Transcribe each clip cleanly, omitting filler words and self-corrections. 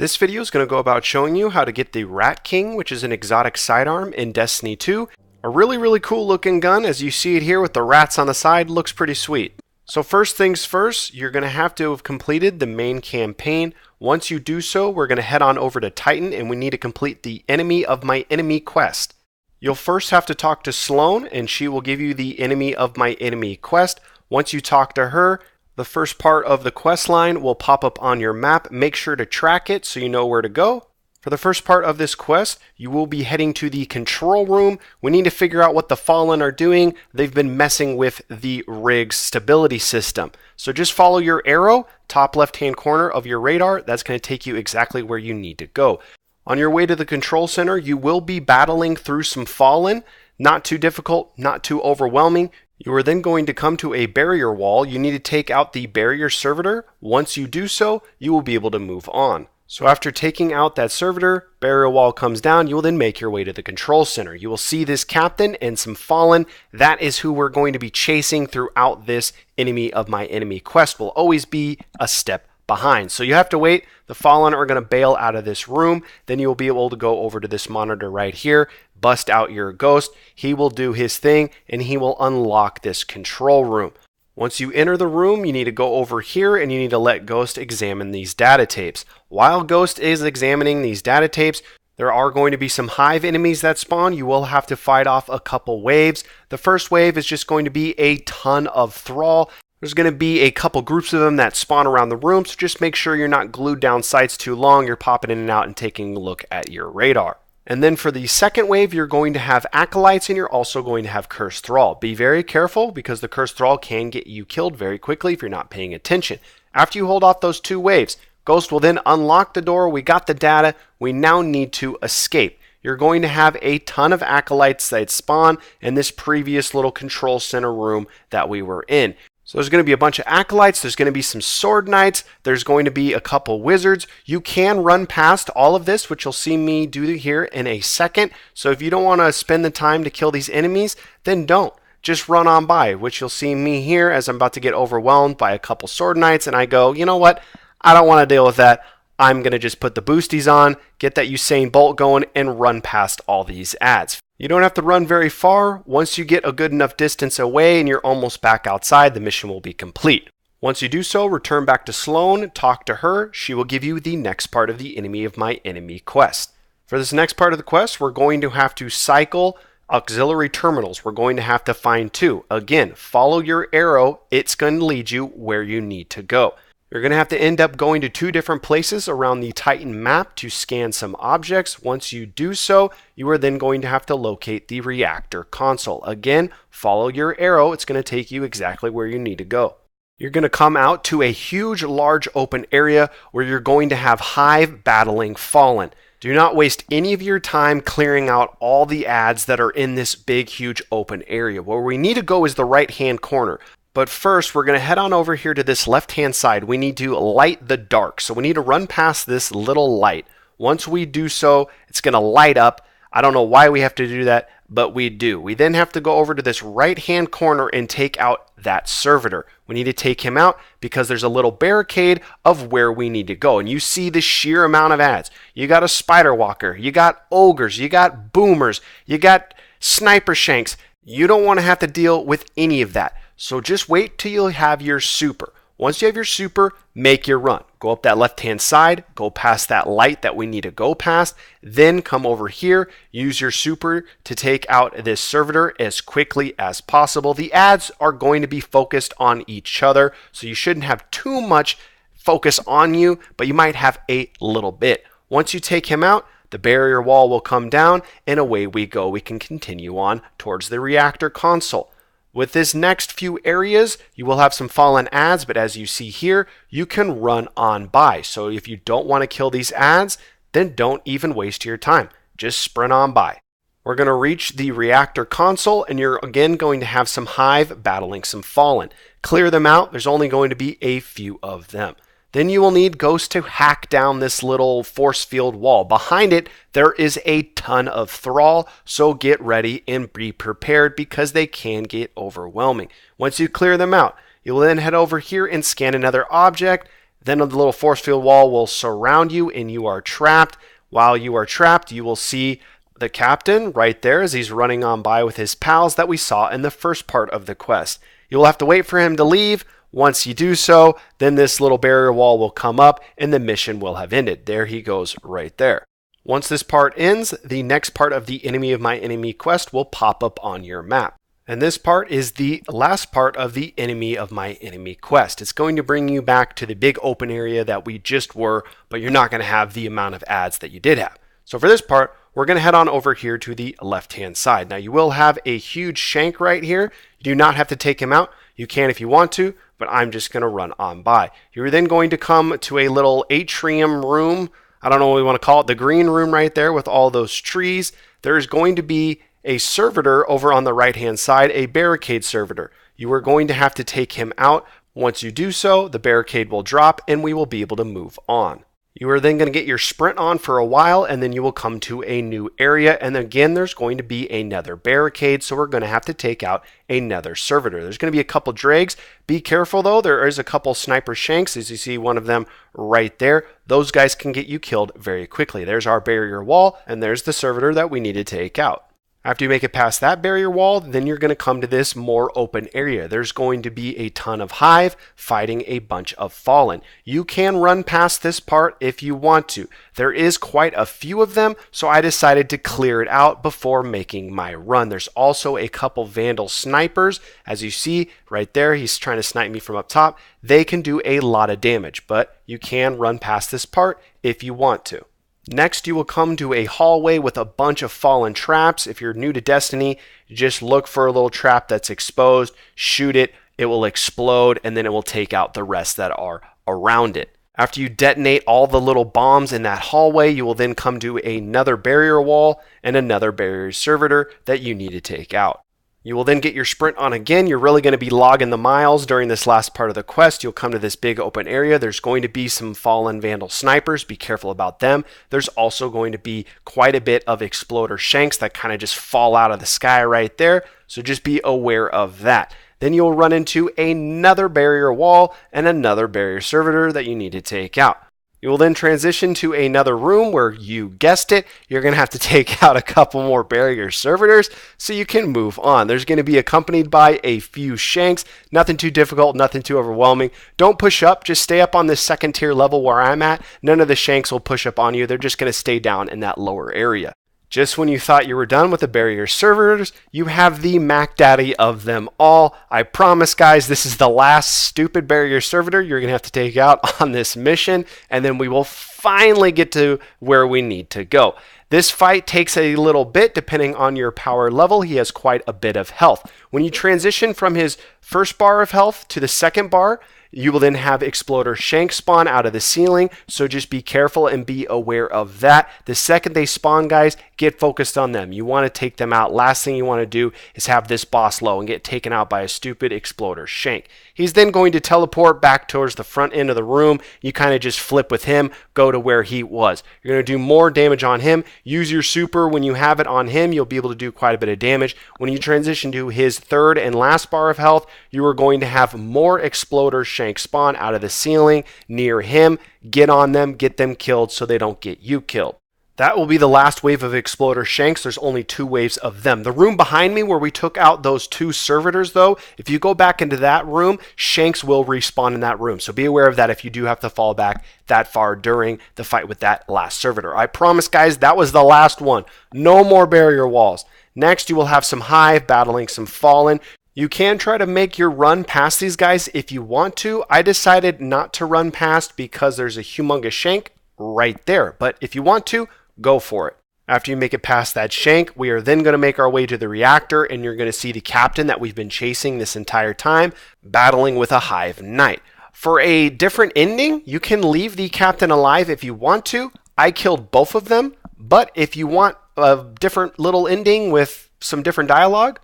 This video is going to go about showing you how to get the Rat King, which is an exotic sidearm in Destiny 2. A really cool looking gun, as you see it here with the rats on the side, looks pretty sweet. So first things first, you're going to have completed the main campaign. Once you do so, we're going to head on over to Titan and we need to complete the Enemy of My Enemy quest. You'll first have to talk to Sloan and she will give you the Enemy of My Enemy quest. Once you talk to her, the first part of the quest line will pop up on your map. Make sure to track it so you know where to go. For the first part of this quest, you will be heading to the control room. We need to figure out what the Fallen are doing. They've been messing with the rig's stability system. So just follow your arrow, top left-hand corner of your radar. That's going to take you exactly where you need to go. On your way to the control center, you will be battling through some Fallen. Not too difficult, not too overwhelming. You are then going to come to a barrier wall. You need to take out the barrier servitor. Once you do so, you will be able to move on. So after taking out that servitor, barrier wall comes down, you will then make your way to the control center. You will see this captain and some Fallen. That is who we're going to be chasing throughout this Enemy of My Enemy quest. Will always be a step behind. So you have to wait. The Fallen are going to bail out of this room. Then you will be able to go over to this monitor right here, bust out your ghost. He will do his thing and he will unlock this control room. Once you enter the room, you need to go over here and you need to let Ghost examine these data tapes. While Ghost is examining these data tapes, there are going to be some hive enemies that spawn. You will have to fight off a couple waves. The first wave is just going to be a ton of thrall. There's going to be a couple groups of them that spawn around the room, so just make sure you're not glued down sights too long. You're popping in and out and taking a look at your radar. And then for the second wave, you're going to have Acolytes and you're also going to have Cursed Thrall. Be very careful because the Cursed Thrall can get you killed very quickly if you're not paying attention. After you hold off those two waves, Ghost will then unlock the door. We got the data. We now need to escape. You're going to have a ton of Acolytes that spawn in this previous little control center room that we were in. So there's going to be a bunch of Acolytes, there's going to be some Sword Knights, there's going to be a couple Wizards. You can run past all of this, which you'll see me do here in a second. So if you don't want to spend the time to kill these enemies, then don't. Just run on by, which you'll see me here as I'm about to get overwhelmed by a couple Sword Knights, and I go, you know what? I don't want to deal with that. I'm going to just put the boosties on, get that Usain Bolt going, and run past all these ads. You don't have to run very far. Once you get a good enough distance away and you're almost back outside, the mission will be complete. Once you do so, return back to Sloan, talk to her. She will give you the next part of the Enemy of My Enemy quest. For this next part of the quest, we're going to have to cycle auxiliary terminals. We're going to have to find two. Again, follow your arrow. It's going to lead you where you need to go. You're going to have to end up going to two different places around the Titan map to scan some objects. Once you do so, you are then going to have to locate the reactor console. Again, follow your arrow. It's going to take you exactly where you need to go. You're going to come out to a huge, large open area where you're going to have hive battling Fallen. Do not waste any of your time clearing out all the ads that are in this big, huge open area. Where we need to go is the right-hand corner. But first, we're going to head on over here to this left-hand side. We need to light the dark. So we need to run past this little light. Once we do so, it's going to light up. I don't know why we have to do that, but we do. We then have to go over to this right-hand corner and take out that servitor. We need to take him out because there's a little barricade of where we need to go. And you see the sheer amount of ads. You got a spider walker. You got ogres. You got boomers. You got sniper shanks. You don't want to have to deal with any of that. So just wait till you have your super. Once you have your super, make your run. Go up that left-hand side, go past that light that we need to go past, then come over here, use your super to take out this servitor as quickly as possible. The ads are going to be focused on each other, so you shouldn't have too much focus on you, but you might have a little bit. Once you take him out, the barrier wall will come down, and away we go. We can continue on towards the reactor console. With this next few areas, you will have some Fallen ads, but as you see here, you can run on by. So if you don't want to kill these ads, then don't even waste your time. Just sprint on by. We're going to reach the reactor console, and you're again going to have some hive battling some Fallen. Clear them out. There's only going to be a few of them. Then you will need Ghost to hack down this little force field wall. Behind it, there is a ton of thrall, so get ready and be prepared because they can get overwhelming. Once you clear them out, you will then head over here and scan another object. Then the little force field wall will surround you and you are trapped. While you are trapped, you will see the captain right there as he's running on by with his pals that we saw in the first part of the quest. You'll have to wait for him to leave. Once you do so, then this little barrier wall will come up and the mission will have ended. There he goes right there. Once this part ends, the next part of the Enemy of My Enemy quest will pop up on your map. And this part is the last part of the Enemy of My Enemy quest. It's going to bring you back to the big open area that we just were, but you're not going to have the amount of ads that you did have. So for this part, we're going to head on over here to the left-hand side. Now you will have a huge shank right here. You do not have to take him out. You can if you want to, but I'm just going to run on by. You're then going to come to a little atrium room. I don't know what we want to call it. The green room right there with all those trees. There's going to be a servitor over on the right-hand side, a barricade servitor. You are going to have to take him out. Once you do so, the barricade will drop and we will be able to move on. You are then going to get your sprint on for a while and then you will come to a new area. And again, there's going to be another barricade. So we're going to have to take out another servitor. There's going to be a couple dregs. Be careful though. There is a couple sniper shanks. As you see one of them right there. Those guys can get you killed very quickly. There's our barrier wall and there's the servitor that we need to take out. After you make it past that barrier wall, then you're going to come to this more open area. There's going to be a ton of hive fighting a bunch of fallen. You can run past this part if you want to. There is quite a few of them, so I decided to clear it out before making my run. There's also a couple vandal snipers. As you see right there, he's trying to snipe me from up top. They can do a lot of damage, but you can run past this part if you want to. Next, you will come to a hallway with a bunch of fallen traps. If you're new to Destiny, just look for a little trap that's exposed, shoot it, it will explode, and then it will take out the rest that are around it. After you detonate all the little bombs in that hallway, you will then come to another barrier wall and another barrier servitor that you need to take out. You will then get your sprint on again. You're really going to be logging the miles during this last part of the quest. You'll come to this big open area. There's going to be some fallen vandal snipers. Be careful about them. There's also going to be quite a bit of exploder shanks that kind of just fall out of the sky right there. So just be aware of that. Then you'll run into another barrier wall and another barrier servitor that you need to take out. You will then transition to another room where, you guessed it, you're going to have to take out a couple more barrier servitors so you can move on. There's going to be accompanied by a few shanks. Nothing too difficult, nothing too overwhelming. Don't push up. Just stay up on this second tier level where I'm at. None of the shanks will push up on you. They're just going to stay down in that lower area. Just when you thought you were done with the barrier servers, you have the Mac Daddy of them all. I promise, guys, this is the last stupid barrier servitor you're going to have to take out on this mission, and then we will finally get to where we need to go. This fight takes a little bit depending on your power level. He has quite a bit of health. When you transition from his first bar of health to the second bar, you will then have exploder shank spawn out of the ceiling, so just be careful and be aware of that. The second they spawn, guys, get focused on them. You want to take them out. Last thing you want to do is have this boss low and get taken out by a stupid exploder shank. He's then going to teleport back towards the front end of the room. You kind of just flip with him, go to where he was. You're going to do more damage on him. Use your super when you have it on him. You'll be able to do quite a bit of damage. When you transition to his third and last bar of health, you are going to have more exploder shank spawn out of the ceiling near him. Get on them, get them killed so they don't get you killed. That will be the last wave of exploder shanks. There's only 2 waves of them. The room behind me where we took out those 2 servitors, though, if you go back into that room, shanks will respawn in that room. So be aware of that if you do have to fall back that far during the fight with that last servitor. I promise, guys, that was the last one. No more barrier walls. Next, you will have some hive battling some fallen. You can try to make your run past these guys if you want to. I decided not to run past because there's a humongous shank right there. But if you want to, go for it. After you make it past that shank, we are then going to make our way to the reactor, and you're going to see the captain that we've been chasing this entire time battling with a hive knight. For a different ending, you can leave the captain alive if you want to. I killed both of them, but if you want a different little ending with some different dialogue,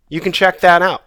you can check that out.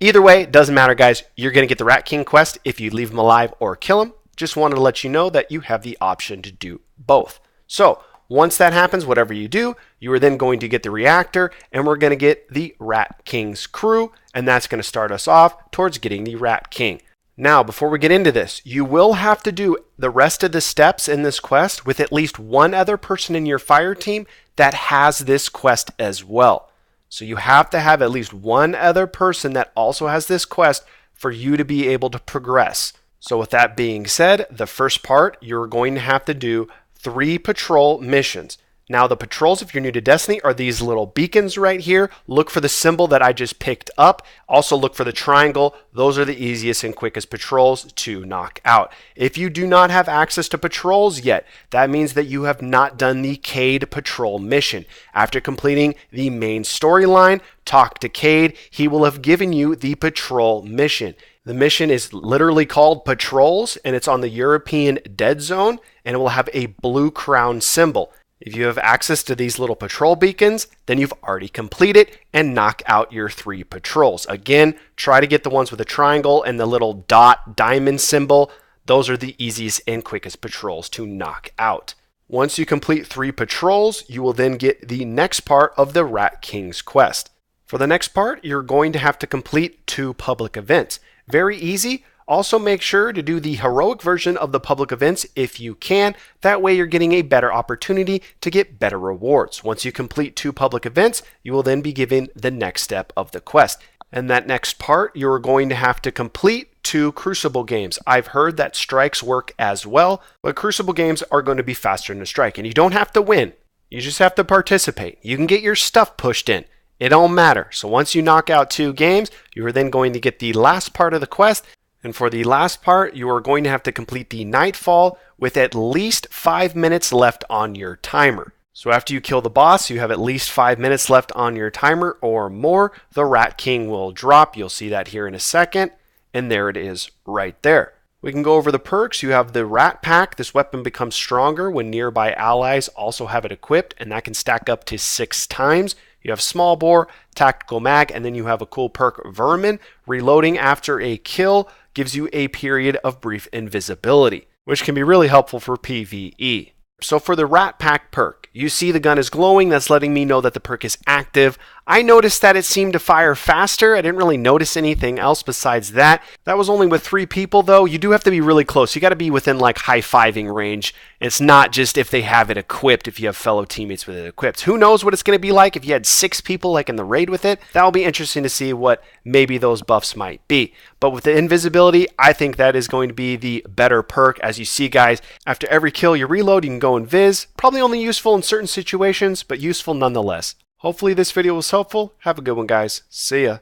Either way, it doesn't matter, guys. You're going to get the Rat King quest if you leave him alive or kill him. Just wanted to let you know that you have the option to do both. So once that happens, whatever you do, you are then going to get the reactor, and we're going to get the Rat King's crew, and that's going to start us off towards getting the Rat King. Now, before we get into this, you will have to do the rest of the steps in this quest with at least one other person in your fire team that has this quest as well. So you have to have at least one other person that also has this quest for you to be able to progress. So with that being said, the first part, you're going to have to do 3 patrol missions. Now the patrols, if you're new to Destiny, are these little beacons right here. Look for the symbol that I just picked up. Also look for the triangle. Those are the easiest and quickest patrols to knock out. If you do not have access to patrols yet, that means that you have not done the Cade patrol mission. After completing the main storyline, talk to Cade. He will have given you the patrol mission. The mission is literally called Patrols, and it's on the European Dead Zone, and it will have a blue crown symbol. If you have access to these little patrol beacons, then you've already completed and knock out your 3 patrols. Again, try to get the ones with the triangle and the little dot diamond symbol. Those are the easiest and quickest patrols to knock out. Once you complete 3 patrols, you will then get the next part of the Rat King's quest. For the next part, you're going to have to complete 2 public events. Very easy. Also make sure to do the heroic version of the public events if you can. That way you're getting a better opportunity to get better rewards. Once you complete 2 public events, you will then be given the next step of the quest. And that next part, you're going to have to complete 2 Crucible games. I've heard that strikes work as well, but Crucible games are going to be faster than a strike. And you don't have to win. You just have to participate. You can get your stuff pushed in. It don't matter. So once you knock out 2 games, you are then going to get the last part of the quest. And for the last part, you are going to have to complete the Nightfall with at least 5 minutes left on your timer. So after you kill the boss, you have at least 5 minutes left on your timer or more. The Rat King will drop. You'll see that here in a second. And there it is right there. We can go over the perks. You have the Rat Pack. This weapon becomes stronger when nearby allies also have it equipped, and that can stack up to 6 times. You have Small Bore, Tactical Mag, and then you have a cool perk, Vermin. Reloading after a kill gives you a period of brief invisibility, which can be really helpful for PvE. So for the Rat Pack perk, you see the gun is glowing. That's letting me know that the perk is active. I noticed that it seemed to fire faster. I didn't really notice anything else besides that. That was only with 3 people though. You do have to be really close. You got to be within like high-fiving range. It's not just if they have it equipped, if you have fellow teammates with it equipped. Who knows what it's going to be like if you had 6 people like in the raid with it. That'll be interesting to see what maybe those buffs might be. But with the invisibility, I think that is going to be the better perk. As you see guys, after every kill you reload, you can go invis. Probably only useful in certain situations, but useful nonetheless. Hopefully this video was helpful. Have a good one, guys. See ya.